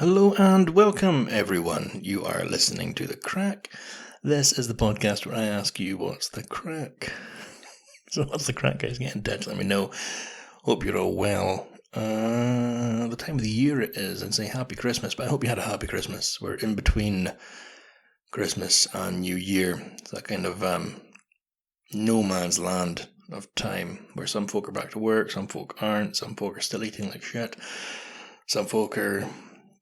Hello and welcome, everyone. You are listening to The Crack. This is the podcast where I ask you, what's the crack? So what's the crack, guys? Get in touch, let me know. Hope you're all well. The time of the year it is, and say Happy Christmas, but I hope you had a happy Christmas. We're in between Christmas and New Year. It's that kind of no man's land of time where some folk are back to work, some folk aren't, some folk are still eating like shit, some folk are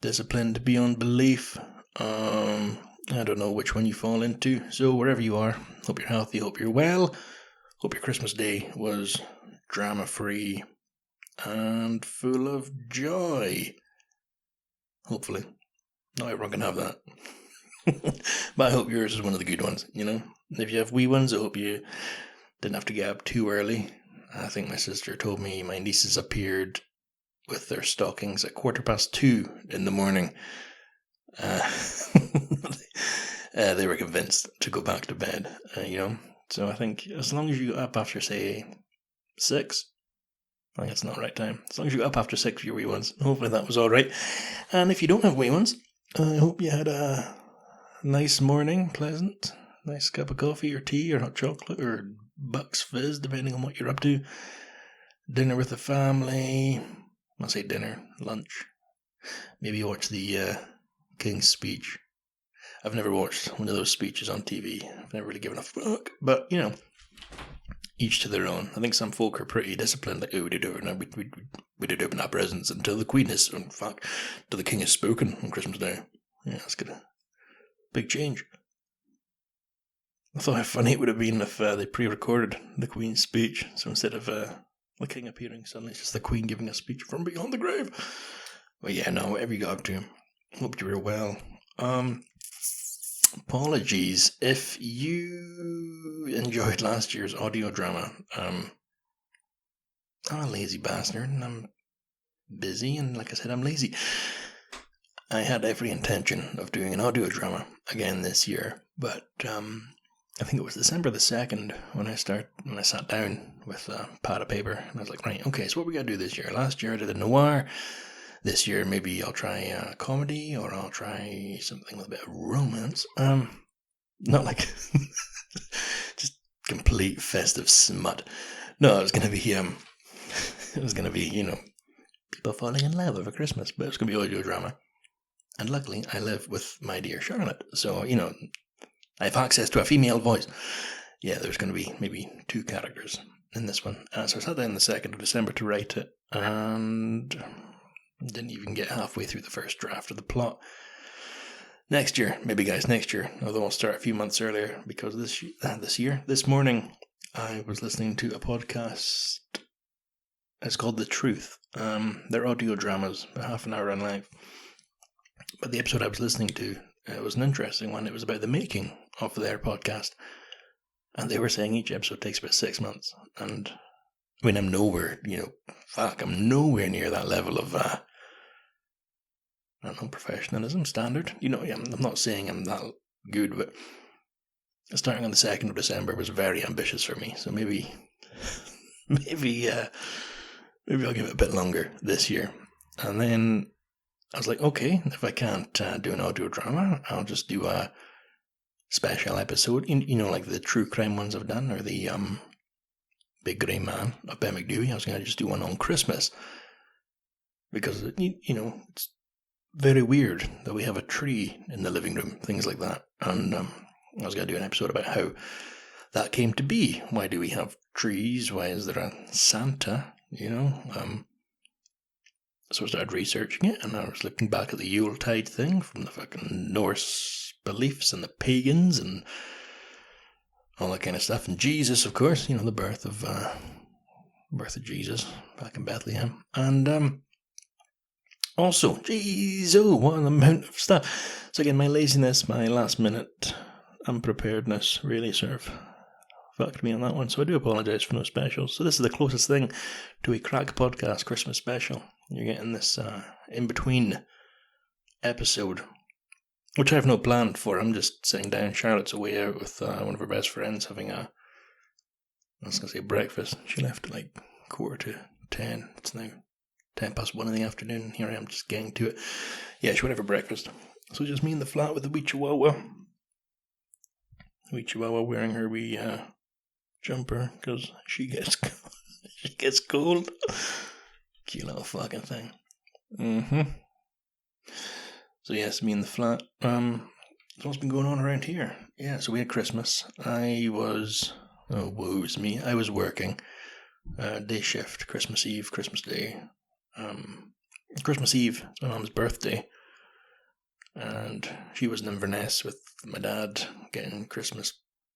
disciplined beyond belief. I don't know which one you fall into. So wherever you are, hope you're healthy, hope you're well. Hope your Christmas day was drama-free and full of joy. Hopefully. Not everyone can have that. But I hope yours is one of the good ones, you know. If you have wee ones, I hope you didn't have to get up too early. I think my sister told me my nieces appeared with their stockings at 2:15 in the morning. They were convinced to go back to bed, you know. So I think as long as you got up after, say, 6, I think that's not the right time. As long as you got up after 6 for your wee ones, hopefully that was all right. And if you don't have wee ones, I hope you had a nice morning, pleasant, nice cup of coffee or tea or hot chocolate or Bucks Fizz, depending on what you're up to. Dinner with the family. I'll say dinner, lunch. Maybe watch the King's speech. I've never watched one of those speeches on TV. I've never really given a fuck. But, you know, each to their own. I think some folk are pretty disciplined. Like, oh, we did open our presents until the Queen has, in fact, till the King has spoken on Christmas Day. Yeah, that's good. Big change. I thought how funny it would have been if they pre-recorded the Queen's speech. So instead of the King appearing, suddenly it's just the Queen giving a speech from beyond the grave. Well, yeah, no, whatever you got up to. Hope you were well. Apologies if you enjoyed last year's audio drama. I'm a lazy bastard, and I'm busy, and like I said, I'm lazy. I had every intention of doing an audio drama again this year, but I think it was December the 2nd when I sat down with a pad of paper, and I was like, right, okay, so what we gotta do this year? Last year I did a noir. This year, maybe I'll try a comedy, or I'll try something with a bit of romance. Not like just complete festive smut. No, it was gonna be you know, people falling in love over Christmas, but it was gonna be audio drama. And luckily, I live with my dear Charlotte, so you know, I have access to a female voice. Yeah, there's gonna be maybe 2 characters in this one. So I sat down the 2nd of December to write it, and didn't even get halfway through the first draft of the plot. Next year, although I'll start a few months earlier, because this morning, I was listening to a podcast. It's called The Truth. They're audio dramas, about half an hour in length. But the episode I was listening to was an interesting one. It was about the making of their podcast. And they were saying each episode takes about 6 months. And I mean, I'm nowhere near that level of I don't know, professionalism, standard. You know, I'm not saying I'm that good, but starting on the 2nd of December was very ambitious for me. So maybe I'll give it a bit longer this year. And then I was like, okay, if I can't do an audio drama, I'll just do a special episode. You know, like the true crime ones I've done, or the Big Grey Man of Ben McDewey. I was going to just do one on Christmas. Because, you know, it's very weird that we have a tree in the living room, things like that. And I was going to do an episode about how that came to be. Why do we have trees? Why is there a Santa? You know? So I started researching it, and I was looking back at the Yuletide thing from the fucking Norse beliefs and the pagans and all that kind of stuff. And Jesus, of course, you know, the birth of Jesus back in Bethlehem. And also, what an amount of stuff. So again, my laziness, my last minute unpreparedness really sort of fucked me on that one. So I do apologise for no specials. So this is the closest thing to a Crack Podcast Christmas special. You're getting this in-between episode, which I have no plan for. I'm just sitting down. Charlotte's away out with one of her best friends having breakfast. She left at like 9:45. It's now 1:10 in the afternoon, and here I am just getting to it. Yeah, she went out for breakfast. So just me in the flat with the wee chihuahua. Wee chihuahua wearing her wee jumper because she gets cold. Cute little fucking thing. So yes, me in the flat. What's been going on around here? Yeah, so we had Christmas. I was working. Day shift, Christmas Eve, Christmas Day. Christmas Eve, it's my mum's birthday. And she was in Inverness with my dad getting Christmas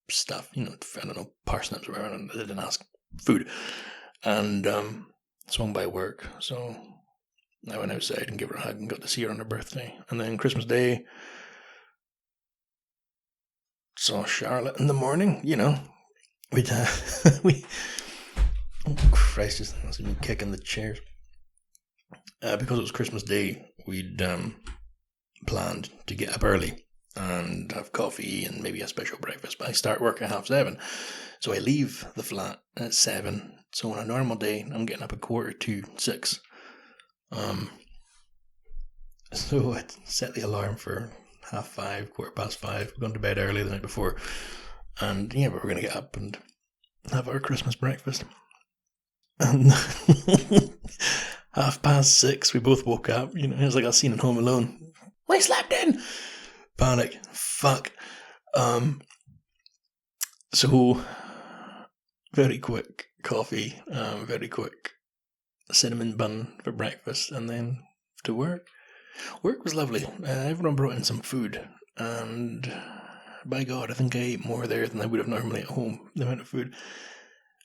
stuff, I don't know, parsnips or whatever, and I didn't ask food. And swung by work, so I went outside and gave her a hug and got to see her on her birthday. And then Christmas Day, saw Charlotte in the morning, we'd, oh Christ, just must have been kicking the chairs. Because it was Christmas Day, we'd planned to get up early and have coffee and maybe a special breakfast, but I start work at 7:30, so I leave the flat at 7. So on a normal day, I'm getting up at 6:45. So I set the alarm for 5:30, 5:15. Gone to bed early the night before, and we were going to get up and have our Christmas breakfast. And 6:30, we both woke up. It was like I seen in Home Alone. We slept in. Panic. Fuck. So very quick coffee. Very quick cinnamon bun for breakfast, and then to work. Work was lovely. Everyone brought in some food, and by God, I think I ate more there than I would have normally at home. The amount of food.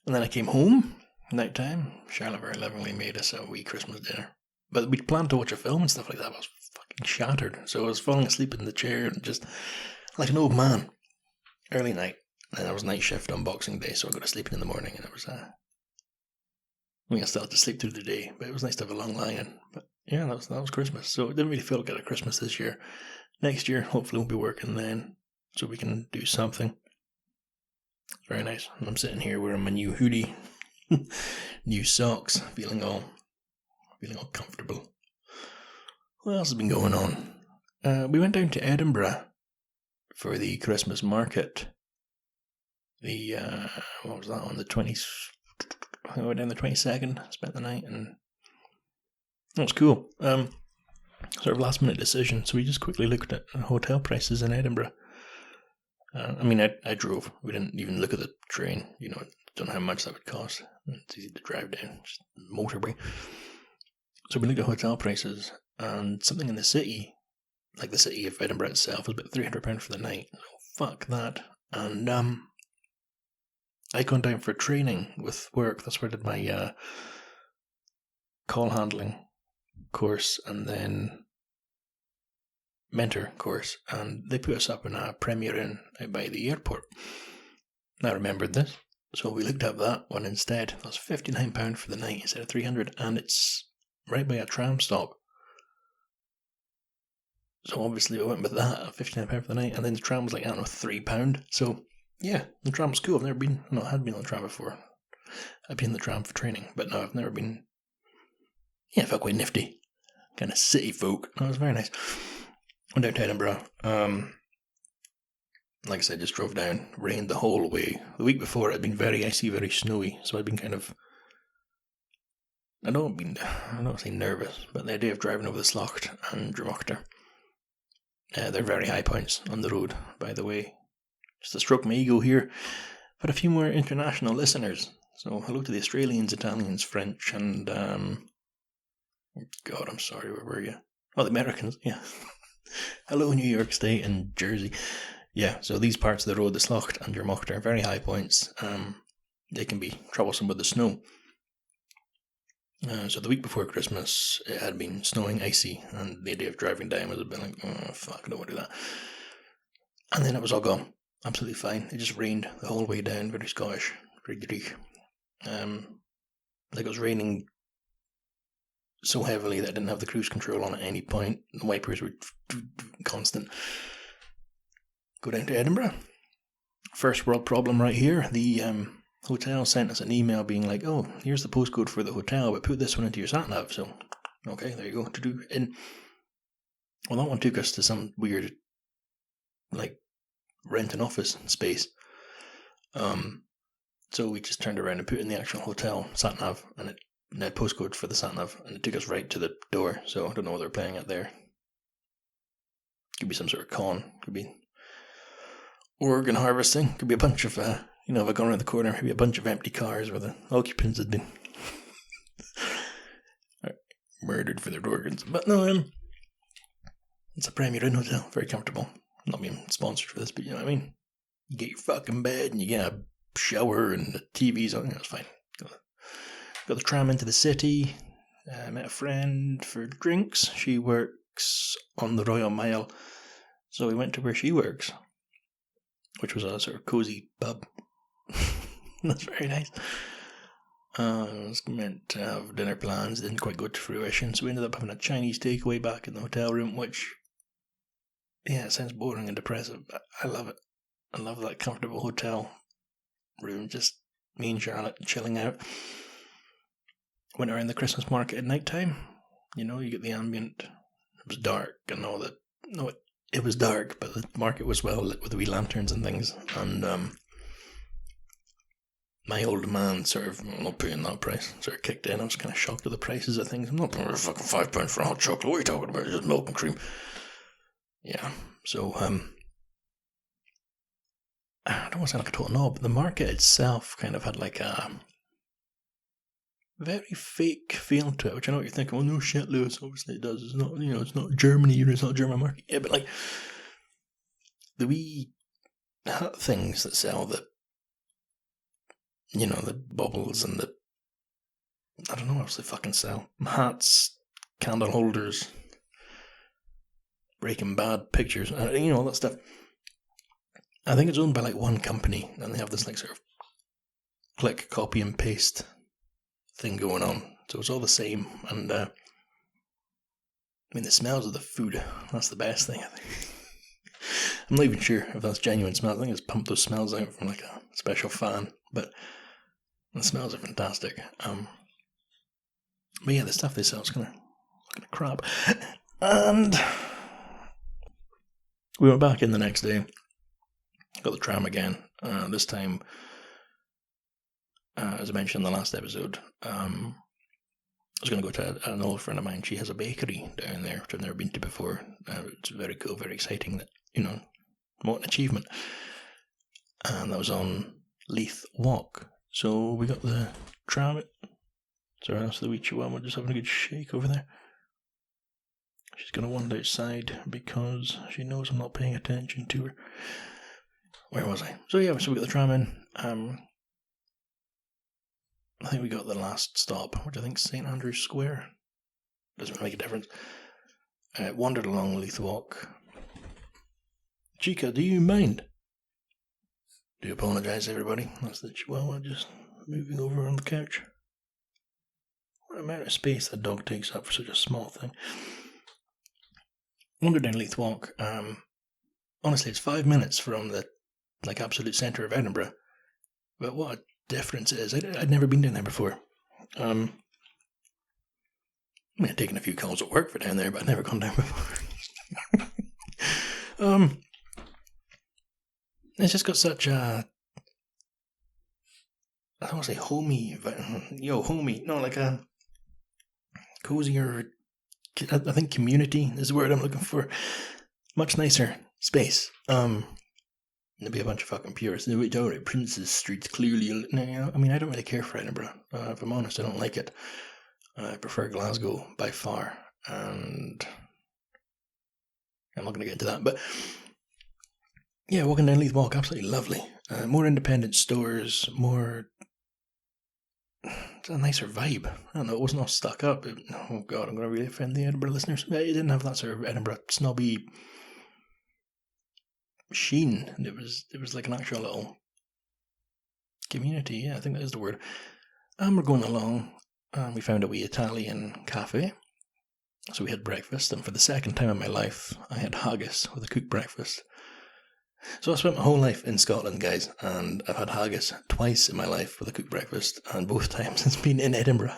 And then I came home. Night time, Charlotte very lovingly made us a wee Christmas dinner. But we'd planned to watch a film and stuff like that. I was fucking shattered. So I was falling asleep in the chair and just like an old man. Early night. And I was night shift on Boxing Day, so I got to sleep in the morning, and it was I still had to sleep through the day, but it was nice to have a long lie-in. But yeah, that was Christmas. So it didn't really feel like a Christmas this year. Next year, hopefully we'll be working then, so we can do something. It's very nice. And I'm sitting here wearing my new hoodie. New socks, feeling all comfortable. What else has been going on? We went down to Edinburgh for the Christmas market. What was that on the 20th? I went down the 22nd, spent the night, and that was cool. Sort of last minute decision, so we just quickly looked at hotel prices in Edinburgh. I drove. We didn't even look at the train. Don't know how much that would cost. It's easy to drive down, just motorway. So we looked at hotel prices, and something in the city, like the city of Edinburgh itself, was about £300 for the night. So fuck that. And I'd gone down for training with work. That's where I did my call handling course and then mentor course, and they put us up in a Premier Inn out by the airport. I remembered this. So we looked up that one instead. That was £59 for the night instead of £300, and it's right by a tram stop. So obviously I went with that at £59 for the night, and then the tram was like, I don't know, £3. So yeah, the tram was cool. I had been on the tram before. I've been on the tram for training, but no, I've never been. Yeah, I felt quite nifty. Kind of city folk. That was very nice. Went down to Edinburgh. Like I said, just drove down, rained the whole way. The week before it had been very icy, very snowy, so I'd been kind of, I don't say nervous, but the idea of driving over the Slocht and Drummochter, they're very high points on the road, by the way. Just to stroke my ego here, but a few more international listeners. So hello to the Australians, Italians, French, and, God, I'm sorry, where were you? Oh, the Americans, yeah. Hello, New York State and Jersey. Yeah, so these parts of the road, the Slocht and Drummochter, are very high points. They can be troublesome with the snow. So the week before Christmas, it had been snowing, icy, and the idea of driving down was a bit like, oh, fuck, I don't want to do that. And then it was all gone. Absolutely fine. It just rained the whole way down, very Scottish, very Greek. Like it was raining so heavily that I didn't have the cruise control on at any point. The wipers were constant. Go down to Edinburgh. First world problem right here. The hotel sent us an email being like, oh, here's the postcode for the hotel, but put this one into your sat-nav. So Okay, there you go. To do in. Well, that one took us to some weird, like, rent an office space. So we just turned around and put in the actual hotel sat nav, and it had postcode for the sat nav, and it took us right to the door. So I don't know what they're playing at there. Could be some sort of con. Could be organ harvesting. Could be a bunch of, if I go around the corner, maybe a bunch of empty cars where the occupants had been murdered for their organs. But no, it's a Premier Inn hotel. Very comfortable. I'm not being sponsored for this, but you know what I mean? You get your fucking bed and you get a shower and the TV's on. It's fine. Got the tram into the city. Met a friend for drinks. She works on the Royal Mile. So we went to where she works, which was a sort of cosy pub. That's very nice. I was meant to have dinner plans, didn't quite go to fruition, so we ended up having a Chinese takeaway back in the hotel room, which, yeah, it sounds boring and depressive, but I love it. I love that comfortable hotel room, just me and Charlotte chilling out. Went around the Christmas market at night time. You know, you get the ambient. It was dark and all that. No, it was dark, but the market was well lit with wee lanterns and things, and my old man sort of, I'm not paying that price, sort of kicked in. I was kind of shocked at the prices of things. I'm not paying fucking £5 for hot chocolate. What are you talking about? It's just milk and cream. Yeah, so, I don't want to sound like a total knob, but the market itself kind of had like a very fake feel to it, which I know what you're thinking, well, no shit, Lewis, obviously it does. It's not, it's not Germany, it's not a German market. Yeah, but like, the wee things that sell the bubbles and the, I don't know what else they fucking sell. Hats, candle holders, Breaking Bad pictures, all that stuff. I think it's owned by like one company, and they have this like sort of click, copy and paste thing going on. So it's all the same, and the smells of the food, that's the best thing, I think. I'm not even sure if that's genuine smells. I think it's pumped those smells out from like a special fan, but the smells are fantastic. But yeah, the stuff they sell is kind of crap. And we went back in the next day, got the tram again. This time, as I mentioned in the last episode, I was going to go to an old friend of mine. She has a bakery down there, which I've never been to before. It's very cool, very exciting. That what an achievement. And that was on Leith Walk. So we got the tram. Sorry, that's the wee chihuahua just having a good shake over there. She's going to wander outside because she knows I'm not paying attention to her. Where was I? So we got the tram in. I think we got the last stop, which I think is St Andrew's Square. Doesn't really make a difference. Wandered along Leith Walk. Chica, do you mind? Do apologise, everybody. That's the chihuahua just moving over on the couch. What amount of space that dog takes up for such a small thing. Wandered down Leith Walk. Honestly, it's 5 minutes from the absolute centre of Edinburgh. But what a difference it is. I'd never been down there before. I've taken a few calls at work for down there, but I'd never gone down before. It's just got such a, I don't want to say homey, like a cozier, I think community is the word I'm looking for. Much nicer space. There'll be a bunch of fucking purists. Princes Street's clearly, I don't really care for Edinburgh. If I'm honest, I don't like it. I prefer Glasgow by far, and I'm not going to get into that, but yeah, walking down Leith Walk, absolutely lovely. More independent stores, it's a nicer vibe. I don't know, it wasn't all stuck up. Oh god, I'm going to really offend the Edinburgh listeners. It didn't have that sort of Edinburgh snobby sheen. It was like an actual little community. Yeah, I think that is the word. And we're going along, and we found a wee Italian cafe. So we had breakfast, and for the second time in my life, I had haggis with a cooked breakfast. So I spent my whole life in Scotland, guys, and I've had haggis twice in my life with a cooked breakfast, and both times it's been in Edinburgh.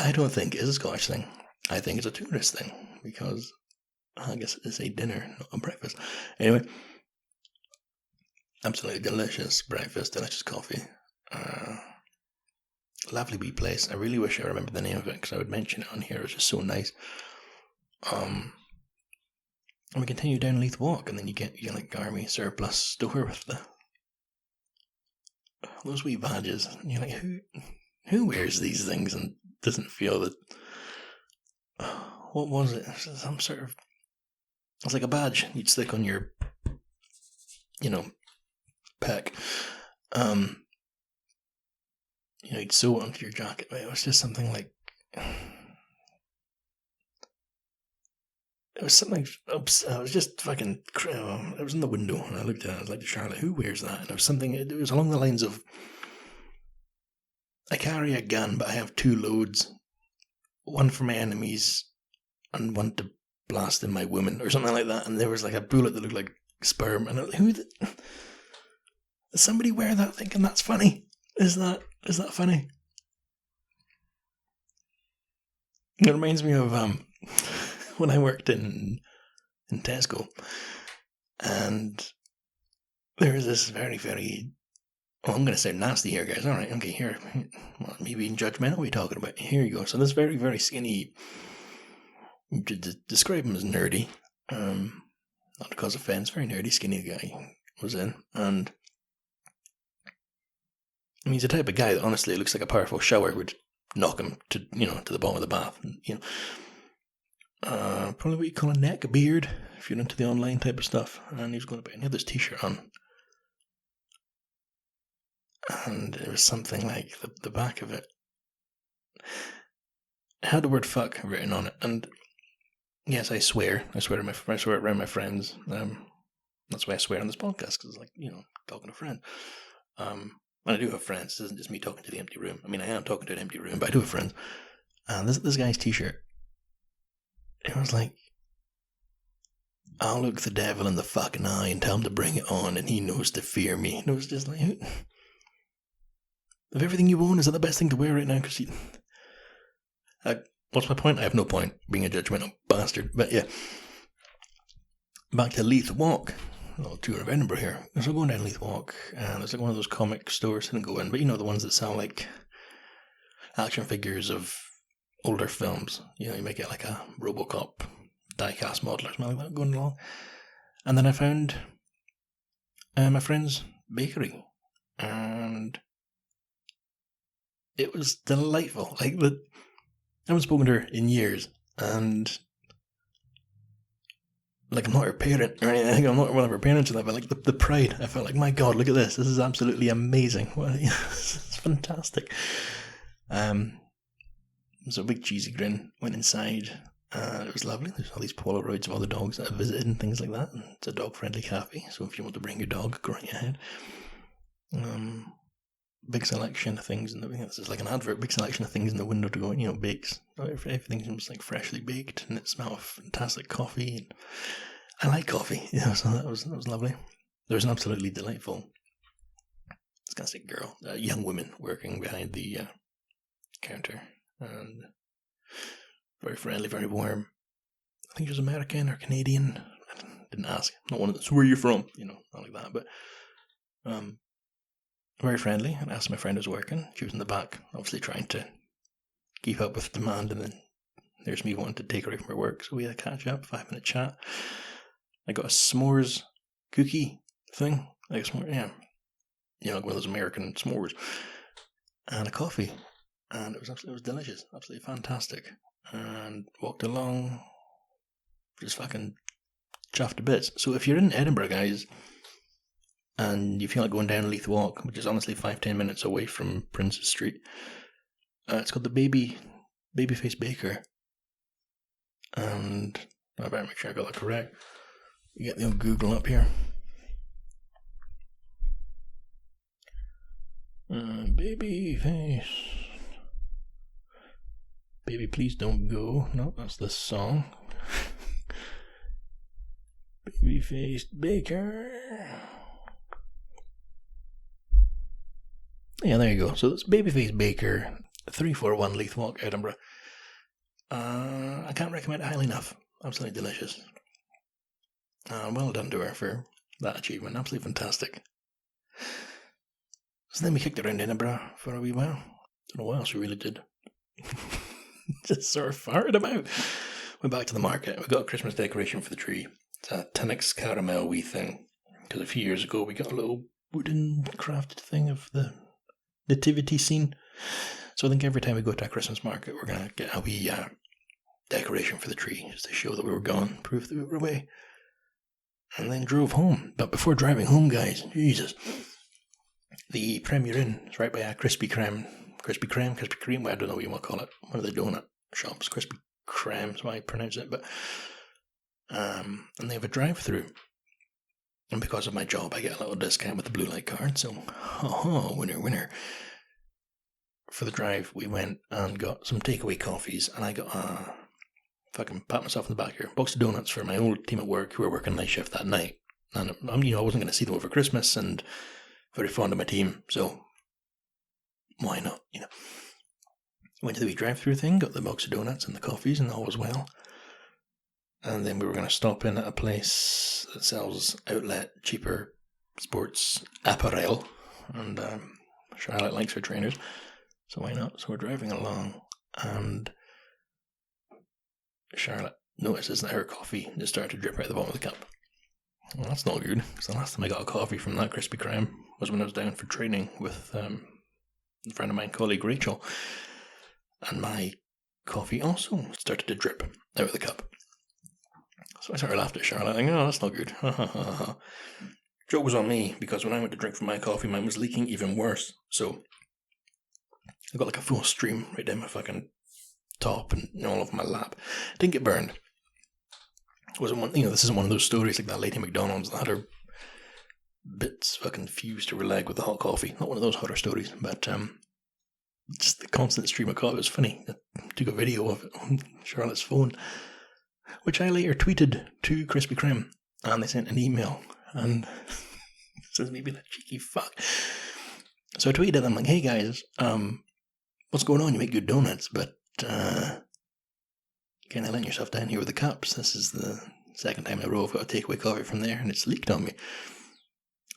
I don't think it is a Scottish thing. I think it's a tourist thing, because I guess it's a dinner, not a breakfast. Anyway, absolutely delicious breakfast, delicious coffee. Lovely wee place. I really wish I remembered the name of it, because I would mention it on here. It was just so nice. And we continue down Leith Walk, and then you get like army surplus store with those wee badges. And you're like, who wears these things and doesn't feel that? What was it? Some sort of. It's like a badge you'd stick on your, pack. You'd sew it onto your jacket. But it was just something like. It was something. I was just fucking. It was in the window, and I looked at it. I was like, Charlotte, who wears that? And it was something. It was along the lines of. I carry a gun, but I have 2 loads. One for my enemies, and one to blast in my woman, or something like that. And there was like a bullet that looked like sperm. And I was like, does somebody wear that thinking that's funny? Is that funny? It reminds me of when I worked in Tesco, and there was this very, very. Oh, I'm going to sound nasty here, guys. All right, okay, here. Well, maybe judgmental. What are we talking about? Here you go. So this very, very skinny. To describe him as nerdy, not to cause offense. Very nerdy, skinny guy was in, and I mean, he's the type of guy that honestly looks like a powerful shower would knock him to the bottom of the bath. Probably what you call a neck beard if you're into the online type of stuff. And he was going about, and he had this T-shirt on. And it was something like the back of it. It had the word fuck written on it. And yes, I swear it around my friends. That's why I swear on this podcast, because it's like, talking to a friend. And I do have friends. This isn't just me talking to the empty room. I mean, I am talking to an empty room, but I do have friends. And this guy's T-shirt, it was like, I'll look the devil in the fucking eye and tell him to bring it on, and he knows to fear me. And it was just like, of everything you own, is that the best thing to wear right now? Because what's my point? I have no point, being a judgmental bastard. But yeah, back to Leith Walk. A little tour of Edinburgh here. So we're going down Leith Walk, and there's like one of those comic stores. I didn't go in, but the ones that sell like action figures of older films. You might get like a RoboCop die-cast model or something like that going along. And then I found my friend's bakery, and it was delightful. I haven't spoken to her in years, and like I'm not her parent or anything. I'm not one of her parents, but like the pride. I felt like, my God, look at this. This is absolutely amazing. It's fantastic. So a big cheesy grin. Went inside. It was lovely. There's all these Polaroids of all the dogs that I visited and things like that. And it's a dog-friendly cafe, so if you want to bring your dog, go right ahead. Big selection of things, and this is like an advert. Big selection of things in the window to go, bakes. Everything seems like freshly baked, and it smelled of fantastic coffee. And I like coffee, so that was lovely. There was an absolutely delightful, girl, a young woman working behind the counter, and very friendly, very warm. I think she was American or Canadian. I didn't ask. Not one of those. Where are you from? Not like that, but very friendly. And asked my friend who's working. She was in the back, obviously trying to keep up with demand, and then there's me wanting to take her away from her work. So we had a catch up, 5-minute chat. I got a s'mores cookie thing, like a s'more, yeah, like one of those American s'mores, and a coffee, and it was delicious, absolutely fantastic. And walked along, just fucking chuffed to bits. So if you're in Edinburgh, guys, and you feel like going down Leith Walk, which is honestly 5-10 minutes away from Princes Street, it's called the Babyface Baker, and I better make sure I got that correct. You get the old Google up here. Babyface. Baby, please don't go. No, that's the song. Babyface Baker. Yeah, there you go. So that's Babyface Baker, 341 Leith Walk, Edinburgh. I can't recommend it highly enough. Absolutely delicious. Well done to her for that achievement. Absolutely fantastic. So then we kicked around Edinburgh for a wee while. Don't know what else we really did. Just sort of farted about. Went back to the market. We got a Christmas decoration for the tree. It's a Tinnix caramel wee thing. Because a few years ago we got a little wooden crafted thing of the nativity scene. So I think every time we go to a Christmas market, we're going to get a wee decoration for the tree, just to show that we were gone, proof that we were away. And then drove home. But before driving home, guys, Jesus, the Premier Inn is right by a Krispy Kreme, well, I don't know what you want to call it, one of the donut shops, Krispy Kreme is how I pronounce it, but and they have a drive-through. And because of my job, I get a little discount with the blue light card, so, winner. For the drive, we went and got some takeaway coffees, and I got fucking pat myself in the back here, box of donuts for my old team at work who were working night shift that night. And I wasn't going to see them over Christmas, and very fond of my team, so why not, Went to the wee drive-through thing, got the box of donuts and the coffees, and all was well. And then we were going to stop in at a place that sells outlet, cheaper sports apparel, and Charlotte likes her trainers, so why not? So we're driving along, and Charlotte notices that her coffee just started to drip out the bottom of the cup. Well, that's not good, because the last time I got a coffee from that Krispy Kreme was when I was down for training with a friend of mine, colleague Rachel, and my coffee also started to drip out of the cup. So I sort of laughed at Charlotte, like, oh, that's not good. Joke was on me, because when I went to drink from my coffee, mine was leaking even worse. So I got like a full stream right down my fucking top and all over my lap. Didn't get burned. Wasn't one, this isn't one of those stories like that lady McDonald's that had her bits fucking fused to her leg with the hot coffee. Not one of those horror stories, but just the constant stream of coffee was funny. I took a video of it on Charlotte's phone, which I later tweeted to Krispy Kreme, and they sent an email, and says maybe that cheeky fuck. So I tweeted at them like, hey guys, what's going on? You make good donuts, but kind of letting yourself down here with the cups. This is the second time in a row I've got to take away coffee from there, and it's leaked on me.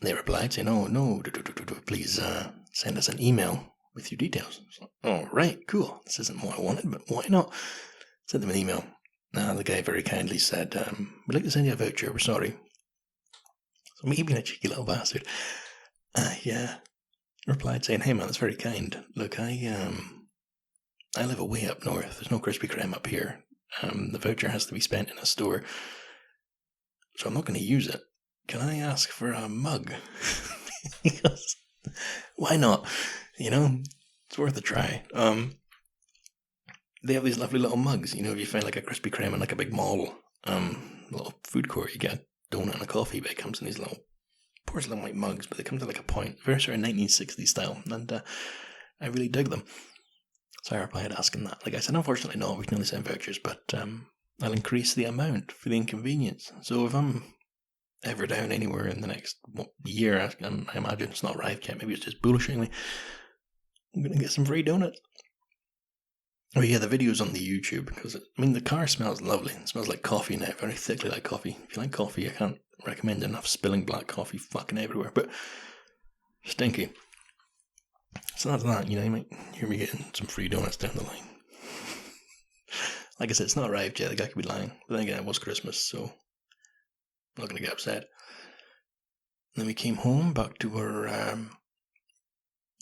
They replied saying, oh no, please send us an email with your details. So, oh right, cool. This isn't what I wanted, but why not? Sent them an email. The guy very kindly said, we'd like to send you a voucher, we're sorry. So me being a cheeky little bastard, replied saying, hey man, that's very kind. Look, I live away up north. There's no Krispy Kreme up here. The voucher has to be spent in a store, so I'm not going to use it. Can I ask for a mug? Because why not? It's worth a try. They have these lovely little mugs. If you find like a Krispy Kreme in like a big mall, little food court, you get a donut and a coffee, but it comes in these little porcelain white mugs, but they come to like a point, very sort of 1960s style, and I really dig them. So I replied asking that. Like I said, unfortunately not, we can only send vouchers, but I'll increase the amount for the inconvenience. So if I'm ever down anywhere in the next year, I imagine it's not arrived yet, maybe it's just bullshitting me, I'm going to get some free donuts. Oh yeah, the video's on the YouTube, because, the car smells lovely. It smells like coffee now, very thickly like coffee. If you like coffee, I can't recommend enough spilling black coffee fucking everywhere, but stinky. So that's that, you might hear me getting some free donuts down the line. Like I said, it's not arrived yet, the guy could be lying. But then again, it was Christmas, so I'm not going to get upset. And then we came home, back to our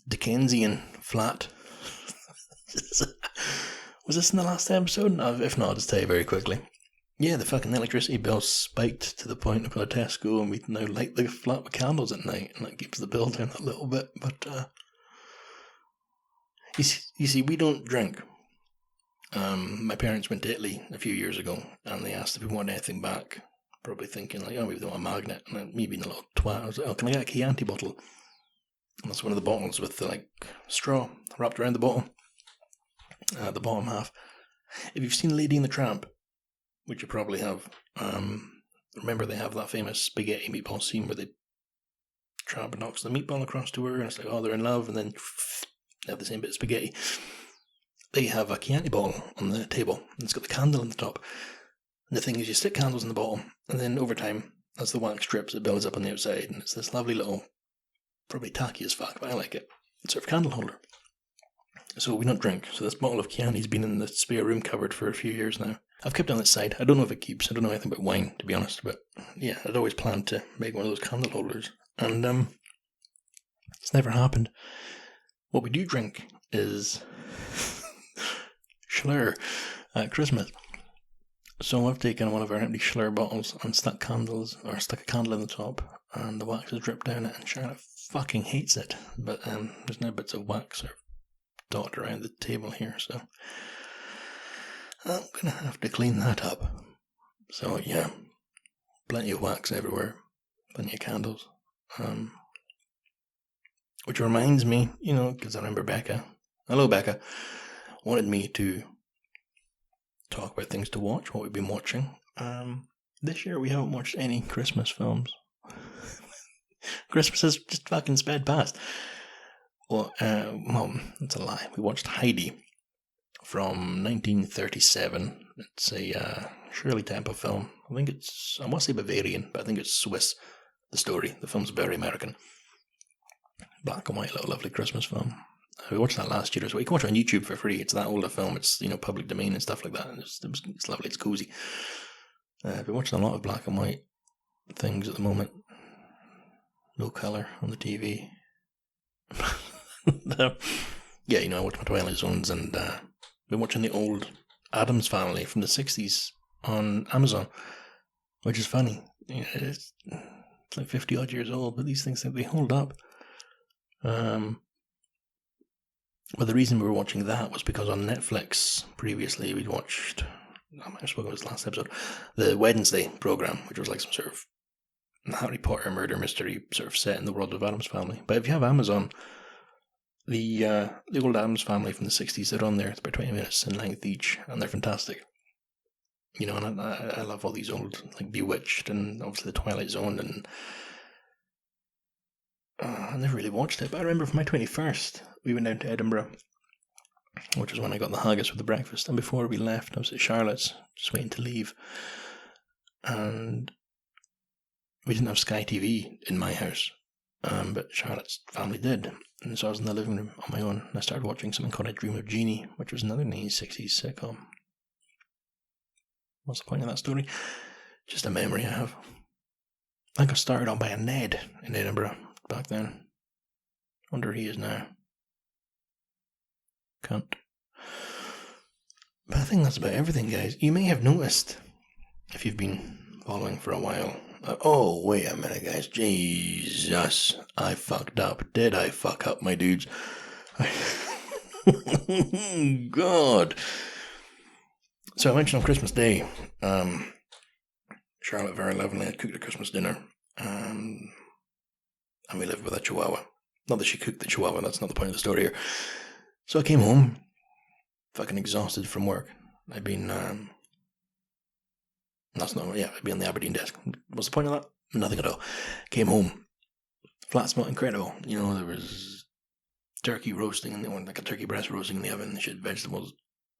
Dickensian flat. Was this in the last episode? No, if not, I'll just tell you very quickly. Yeah, the fucking electricity bill spiked to the point of a Tesco, and we now light the flat with candles at night, and that keeps the bill down a little bit, but you see, we don't drink. My parents went to Italy a few years ago, and they asked if we wanted anything back, probably thinking like, oh, maybe they want a magnet, and me being a little twat, I was like, oh, can I get a Chianti bottle? And that's one of the bottles with the straw wrapped around the bottle, the bottom half. If you've seen Lady and the Tramp, which you probably have, remember they have that famous spaghetti meatball scene where the tramp knocks the meatball across to her, and it's like, oh, they're in love, and then they have the same bit of spaghetti. they have a Chianti bottle on the table, and it's got the candle on the top. And the thing is, you stick candles in the bottle, and then over time, as the wax drips, it builds up on the outside, and it's this lovely little, probably tacky as fuck, but I like it, sort of candle holder. So we don't drink. So this bottle of Chianti's been in the spare room cupboard for a few years now. I've kept it on its side. I don't know if it keeps. I don't know anything about wine, to be honest. But yeah, I'd always planned to make one of those candle holders. And it's never happened. What we do drink is Schlur at Christmas. So I've taken one of our empty Schlur bottles and stuck a candle in the top, and the wax has dripped down it, and Charlotte fucking hates it. But there's now bits of wax dotted around the table here, so I'm gonna have to clean that up. So yeah, plenty of wax everywhere, plenty of candles. Which reminds me, because I remember Becca, hello Becca, wanted me to talk about things to watch, what we've been watching. This year we haven't watched any Christmas films. Christmas has just fucking sped past. Well, that's a lie. We watched Heidi from 1937. It's a Shirley Temple film. I want to say Bavarian, but I think it's Swiss, the story. The film's very American. Black and white, little lovely Christmas film. We watched that last year as well. You can watch it on YouTube for free. It's that older film. It's, public domain and stuff like that. It's lovely. It's cozy. I've been watching a lot of black and white things at the moment. No colour on the TV. Yeah, I watch my Twilight Zones, and been watching the old Addams Family from the 60s on Amazon, which is funny. It's like 50 odd years old, but these things, they hold up. But the reason we were watching that was because on Netflix previously we'd watched, I might have spoken about this last episode, the Wednesday program, which was like some sort of Harry Potter murder mystery sort of set in the world of Addams Family. But if you have Amazon, the old Addams Family from the 60s, they're on there. It's about 20 minutes in length each, and they're fantastic. And I love all these old, like Bewitched, and obviously the Twilight Zone, and I never really watched it, but I remember for my 21st, we went down to Edinburgh, which was when I got the haggis with the breakfast, and before we left, I was at Charlotte's, just waiting to leave, and we didn't have Sky TV in my house, but Charlotte's family did, and so I was in the living room on my own, and I started watching something called I Dream of Jeannie, which was another 1960s sitcom. What's the point of that story? Just a memory I have. I got started on by a Ned in Edinburgh back then. Wonder where he is now. Cunt. But I think that's about everything, guys. You may have noticed, if you've been following for a while, oh, wait a minute, guys. Jesus, I fucked up. Did I fuck up, my dudes? God. So I mentioned on Christmas Day, Charlotte very lovingly had cooked a Christmas dinner, and we lived with a Chihuahua. Not that she cooked the Chihuahua, that's not the point of the story here. So I came home, fucking exhausted from work. I'd been, I'd be on the Aberdeen desk. What's the point of that? Nothing at all. Came home, flat smelled incredible. There was turkey roasting, like a turkey breast roasting in the oven. She had vegetables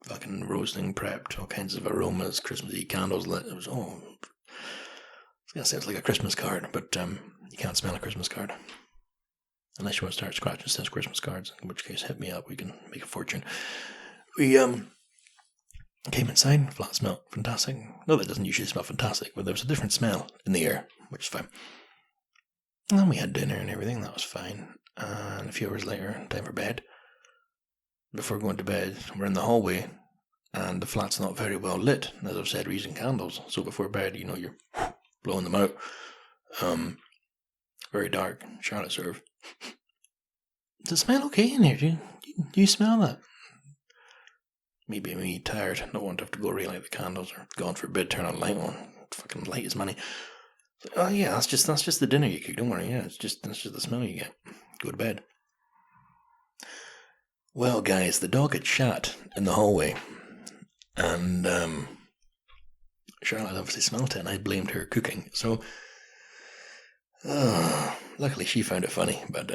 fucking roasting, prepped, all kinds of aromas, Christmasy candles lit. It was I was gonna say it's like a Christmas card, but you can't smell a Christmas card unless you want to start scratching since Christmas cards, in which case hit me up, we can make a fortune. We came inside, flat smell, fantastic. No, that doesn't usually smell fantastic, but there was a different smell in the air, which is fine. And then we had dinner and everything, that was fine. And a few hours later, time for bed. Before going to bed, we're in the hallway, and the flat's not very well lit. As I've said, we're using candles, so before bed, you're blowing them out. Very dark. Charlotte sort of, does it smell okay in here? Do you smell that? Me being me tired, not want to have to go relight the candles, or God forbid turn on light on. Fucking light is money. Oh yeah, that's just the dinner you cook. Don't worry. Yeah, that's just the smell you get. Go to bed. Well, guys, the dog had shat in the hallway, and Charlotte obviously smelt it, and I blamed her cooking. So, luckily she found it funny. But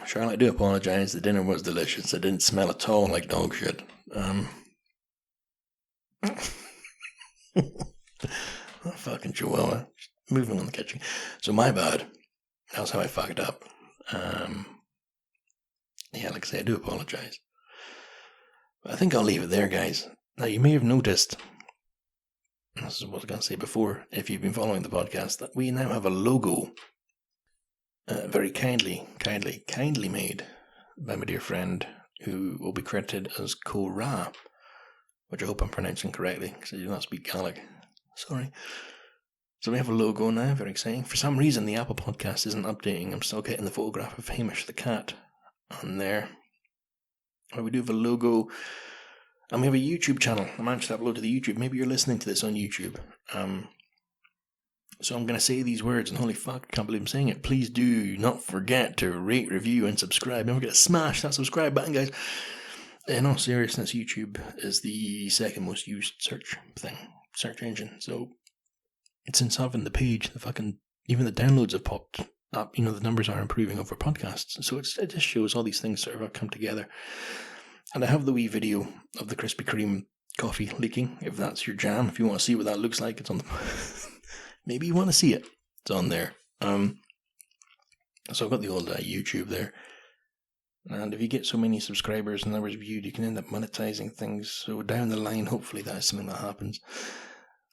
Charlotte, I do apologise. The dinner was delicious. It didn't smell at all like dog shit. Oh, fucking Chihuahua. Moving on the kitchen. So my bad. That's how I fucked up. Yeah, like I say, I do apologise. But I think I'll leave it there, guys. Now, you may have noticed, this is what I was going to say before, if you've been following the podcast, that we now have a logo. Very kindly made by my dear friend, who will be credited as Co-Thràth, which I hope I'm pronouncing correctly, because I do not speak Gaelic. Sorry. So we have a logo now, very exciting. For some reason, the Apple podcast isn't updating. I'm still getting the photograph of Hamish the cat on there. But we do have a logo, and we have a YouTube channel. I managed to upload to the YouTube. Maybe you're listening to this on YouTube. So I'm going to say these words, and holy fuck, I can't believe I'm saying it. Please do not forget to rate, review, and subscribe. Don't forget to smash that subscribe button, guys. In all seriousness, YouTube is the second most used search engine. So since having the page, even the downloads have popped up. The numbers are improving over podcasts. So it just shows all these things sort of come together. And I have the wee video of the Krispy Kreme coffee leaking, if that's your jam. If you want to see what that looks like, it's on the... Maybe you want to see it. It's on there. So I've got the old YouTube there. And if you get so many subscribers and numbers viewed, you can end up monetizing things. So down the line, hopefully that is something that happens.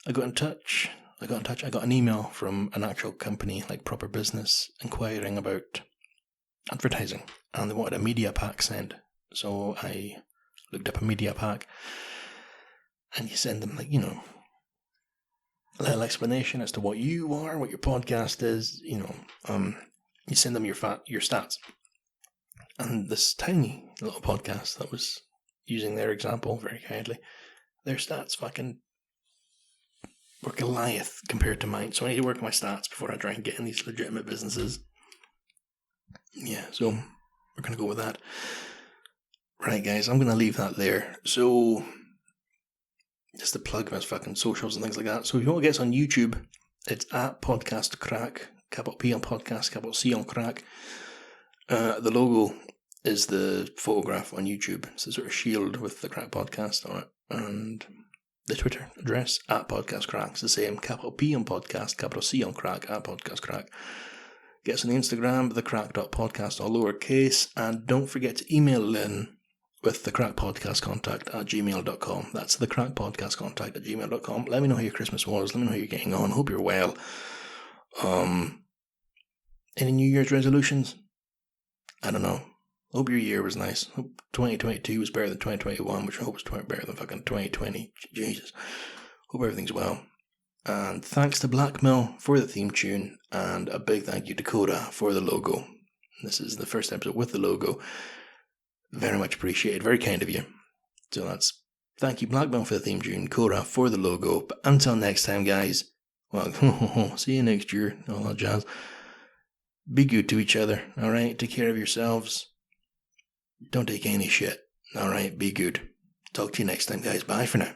I got an email from an actual company, like proper business, inquiring about advertising. And they wanted a media pack sent. So I looked up a media pack. And you send them, a little explanation as to what you are, what your podcast is, you send them your stats. And this tiny little podcast that was using their example very kindly, their stats fucking were Goliath compared to mine. So I need to work my stats before I try and get in these legitimate businesses. Yeah, so we're going to go with that. Right, guys, I'm going to leave that there. So... just to plug my fucking socials and things like that. So if you want to get us on YouTube, it's at Podcast Crack, capital P on podcast, capital C on crack. The logo is the photograph on YouTube. It's a sort of shield with the Crack Podcast on it. And the Twitter address, at Podcast Crack, is the same, capital P on podcast, capital C on crack, at Podcast Crack. Get us on the Instagram, thecrack.podcast, all lowercase. And don't forget to email in with the Crack Podcast contact at gmail.com. That's the Crack Podcast contact at gmail.com. Let me know how your Christmas was. Let me know how you're getting on. Hope you're well. Any New Year's resolutions? I don't know. Hope your year was nice. Hope 2022 was better than 2021, which I hope is better than fucking 2020. Jesus. Hope everything's well. And thanks to Blackmill for the theme tune, and a big thank you to Co-Thràth for the logo. This is the first episode with the logo. Very much appreciated. Very kind of you. So that's... thank you, Blackmill, for the theme tune, Co-Thràth for the logo. But until next time, guys, well, see you next year, all that jazz. Be good to each other, alright? Take care of yourselves. Don't take any shit, alright? Be good. Talk to you next time, guys. Bye for now.